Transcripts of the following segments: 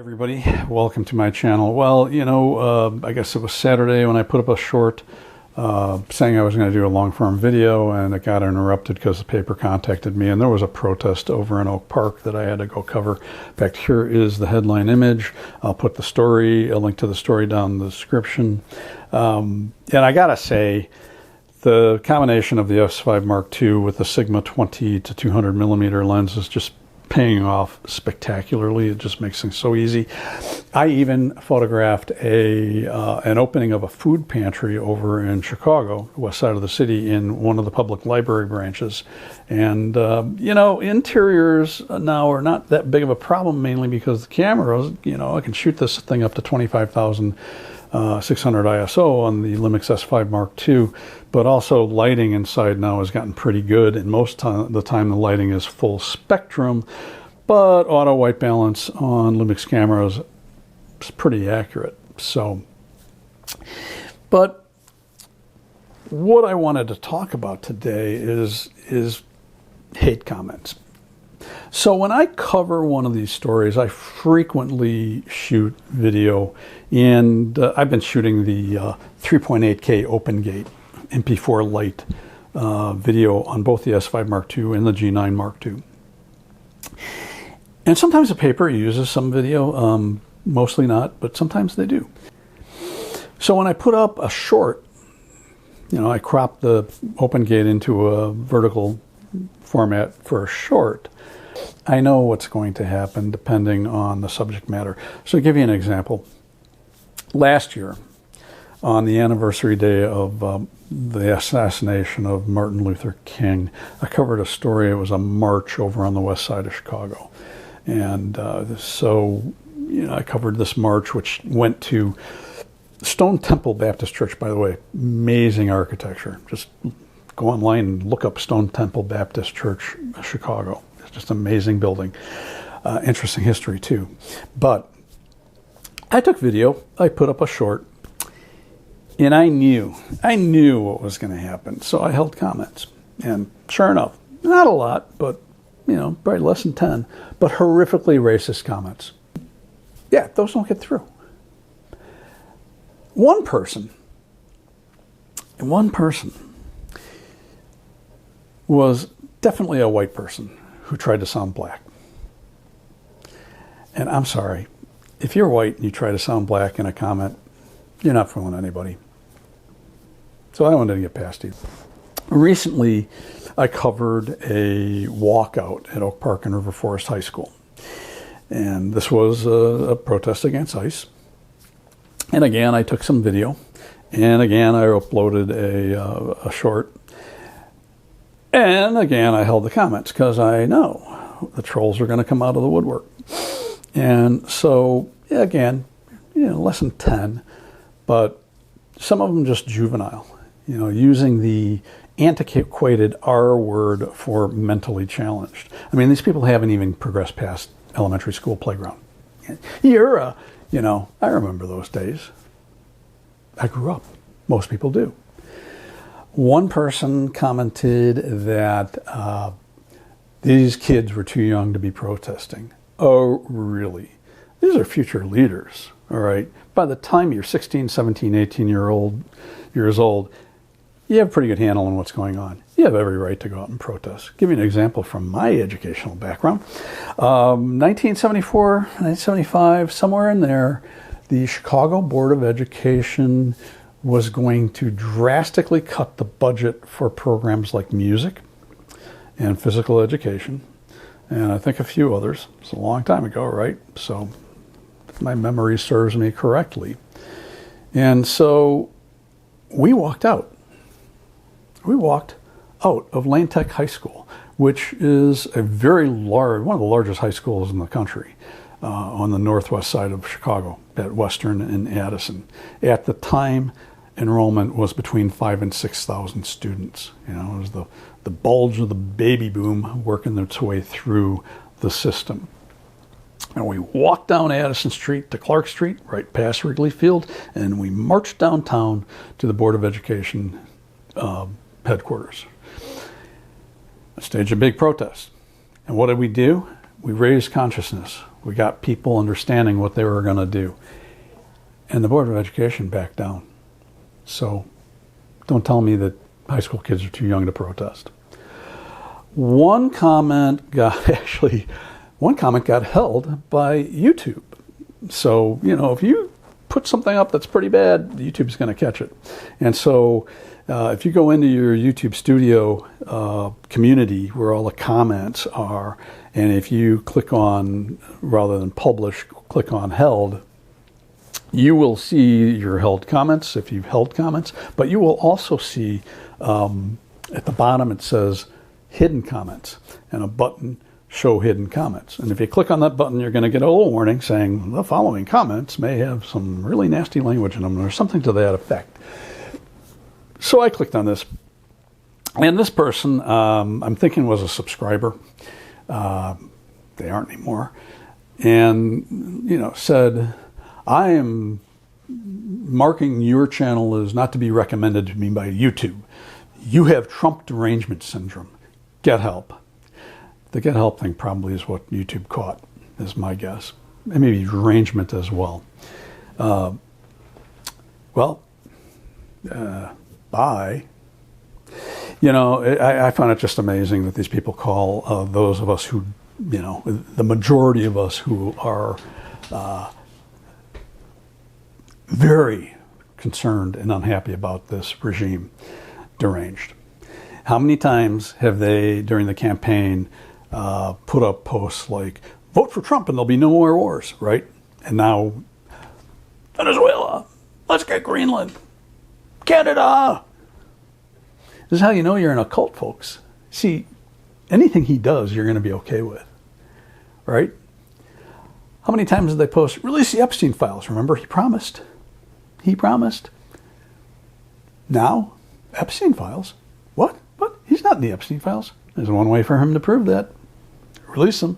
Everybody, welcome to my channel. Well, I guess it was Saturday when I put up a short saying I was going to do a long-form video, and it got interrupted because the paper contacted me and there was a protest over in Oak Park that I had to go cover. In fact, here is the headline image. I'll put the story, a link to the story down in the description. And I gotta say, the combination of the S5 Mark II with the Sigma 20 to 200 millimeter lens is just paying off spectacularly. It just makes things so easy. I even photographed an opening of a food pantry over in Chicago, west side of the city, in one of the public library branches. And interiors now are not that big of a problem, mainly because the cameras, I can shoot this thing up to 25,600 ISO on the Lumix S5 Mark II, but also lighting inside now has gotten pretty good, and most of the time the lighting is full spectrum, but auto white balance on Lumix cameras is pretty accurate. So, but what I wanted to talk about today is hate comments. So when I cover one of these stories, I frequently shoot video, and I've been shooting the 3.8K OpenGate MP4 Lite video on both the S5 Mark II and the G9 Mark II. And sometimes the paper uses some video, mostly not, but sometimes they do. So when I put up a short, I crop the OpenGate into a vertical format for a short, I know what's going to happen depending on the subject matter. So to give you an example, last year, on the anniversary day of the assassination of Martin Luther King, I covered a story. It was a march over on the west side of Chicago. And so I covered this march, which went to Stone Temple Baptist Church, by the way. Amazing architecture. Just go online and look up Stone Temple Baptist Church, Chicago. It's just an amazing building. Interesting history, too. But I took video. I put up a short. And I knew what was going to happen. So I held comments. And sure enough, not a lot, but, probably less than 10, but horrifically racist comments. Yeah, those don't get through. One person was definitely a white person who tried to sound black. And I'm sorry, if you're white and you try to sound black in a comment, you're not fooling anybody. So I wanted to get past you. Recently, I covered a walkout at Oak Park and River Forest High School. And this was a protest against ICE. And again, I took some video. And again, I uploaded a short. And again, I held the comments because I know the trolls are going to come out of the woodwork. And so, again, less than 10, but some of them just juvenile. Using the antiquated R word for mentally challenged. I mean, these people haven't even progressed past elementary school playground. I remember those days. I grew up. Most people do. One person commented that these kids were too young to be protesting. Oh, really? These are future leaders, all right? By the time you're 16, 17, 18 years old, you have a pretty good handle on what's going on. You have every right to go out and protest. Give you an example from my educational background. 1974, 1975, somewhere in there, the Chicago Board of Education was going to drastically cut the budget for programs like music and physical education, and I think a few others. It's a long time ago, right? So if my memory serves me correctly. And so we walked out. We walked out of Lane Tech High School, which is a very large, one of the largest high schools in the country, on the northwest side of Chicago, at Western and Addison. At the time, enrollment was between 5,000 and 6,000 students. It was the bulge of the baby boom working its way through the system. And we walked down Addison Street to Clark Street, right past Wrigley Field, and we marched downtown to the Board of Education headquarters. I staged a big protest. And what did we do? We raised consciousness. We got people understanding what they were going to do. And the Board of Education backed down. So don't tell me that high school kids are too young to protest. One comment got held by YouTube. So, if you put something up that's pretty bad, YouTube's going to catch it. And so if you go into your YouTube studio community where all the comments are, and if you click on, rather than publish, click on held, you will see your held comments if you've held comments, but you will also see at the bottom it says hidden comments and a button show hidden comments. And if you click on that button, you're going to get a little warning saying the following comments may have some really nasty language in them or something to that effect. So I clicked on this, and this person I'm thinking was a subscriber. They aren't anymore. And, said, I am marking your channel as not to be recommended to me by YouTube. You have Trump derangement syndrome. Get help. The get help thing probably is what YouTube caught, is my guess. And maybe derangement as well. Bye. I find it just amazing that these people call those of us who, the majority of us who are very concerned and unhappy about this regime, deranged. How many times have they, during the campaign, put up posts like, vote for Trump and there'll be no more wars, right? And now, Venezuela, let's get Greenland, Canada. This is how you know you're in a cult, folks. See, anything he does, you're going to be okay with, right? How many times did they post, release the Epstein files? Remember, he promised. Now, Epstein files? What? He's not in the Epstein files. There's one way for him to prove that. Release them.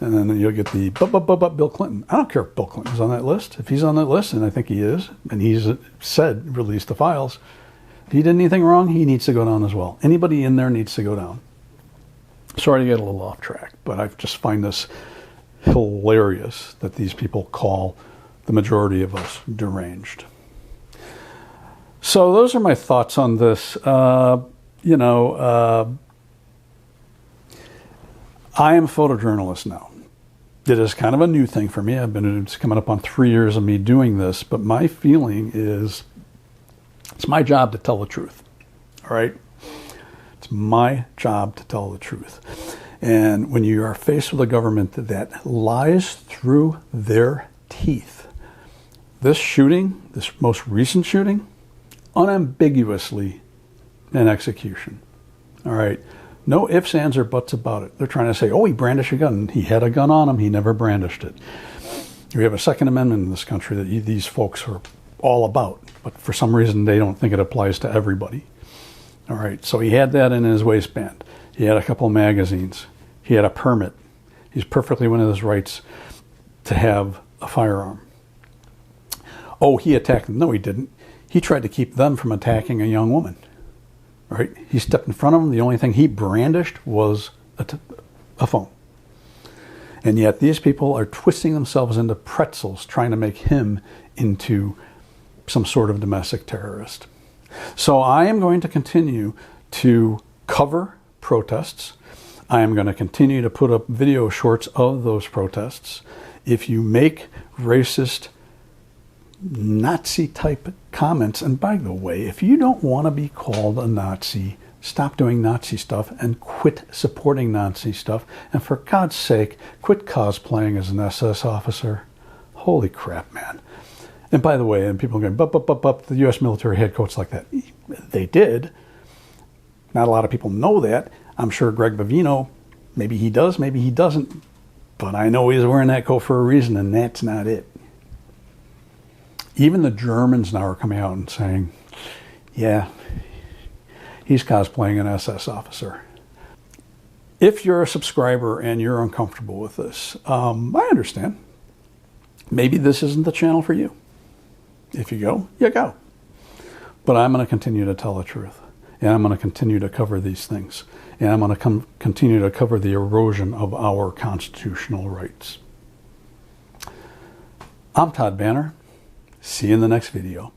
And then you'll get the Bill Clinton. I don't care if Bill Clinton's on that list. If he's on that list, and I think he is, and he's said release the files, if he did anything wrong, he needs to go down as well. Anybody in there needs to go down. Sorry to get a little off track, but I just find this hilarious that these people call the majority of us deranged. So those are my thoughts on this. I am a photojournalist now. It is kind of a new thing for me. It's coming up on 3 years of me doing this, but my feeling is it's my job to tell the truth. All right? It's my job to tell the truth. And when you are faced with a government that lies through their teeth, this shooting, this most recent shooting, unambiguously an execution. All right? No ifs, ands, or buts about it. They're trying to say, oh, he brandished a gun. He had a gun on him. He never brandished it. We have a Second Amendment in this country that these folks are all about, but for some reason they don't think it applies to everybody. All right, so he had that in his waistband. He had a couple of magazines. He had a permit. He's perfectly within his rights to have a firearm. Oh, he attacked them. No, he didn't. He tried to keep them from attacking a young woman. Right? He stepped in front of them. The only thing he brandished was a phone. And yet these people are twisting themselves into pretzels trying to make him into some sort of domestic terrorist. So I am going to continue to cover protests. I am going to continue to put up video shorts of those protests. If you make racist, Nazi-type comments, and by the way, if you don't want to be called a Nazi, stop doing Nazi stuff and quit supporting Nazi stuff. And for God's sake, quit cosplaying as an SS officer. Holy crap, man. And by the way, and people are going, the U.S. military had coats like that. They did. Not a lot of people know that. I'm sure Greg Bavino, maybe he does, maybe he doesn't. But I know he's wearing that coat for a reason, and that's not it. Even the Germans now are coming out and saying, yeah, he's cosplaying an SS officer. If you're a subscriber and you're uncomfortable with this, I understand. Maybe this isn't the channel for you. If you go, you go. But I'm going to continue to tell the truth. and I'm going to continue to cover these things. And I'm going to continue to cover the erosion of our constitutional rights. I'm Todd Banner. See you in the next video.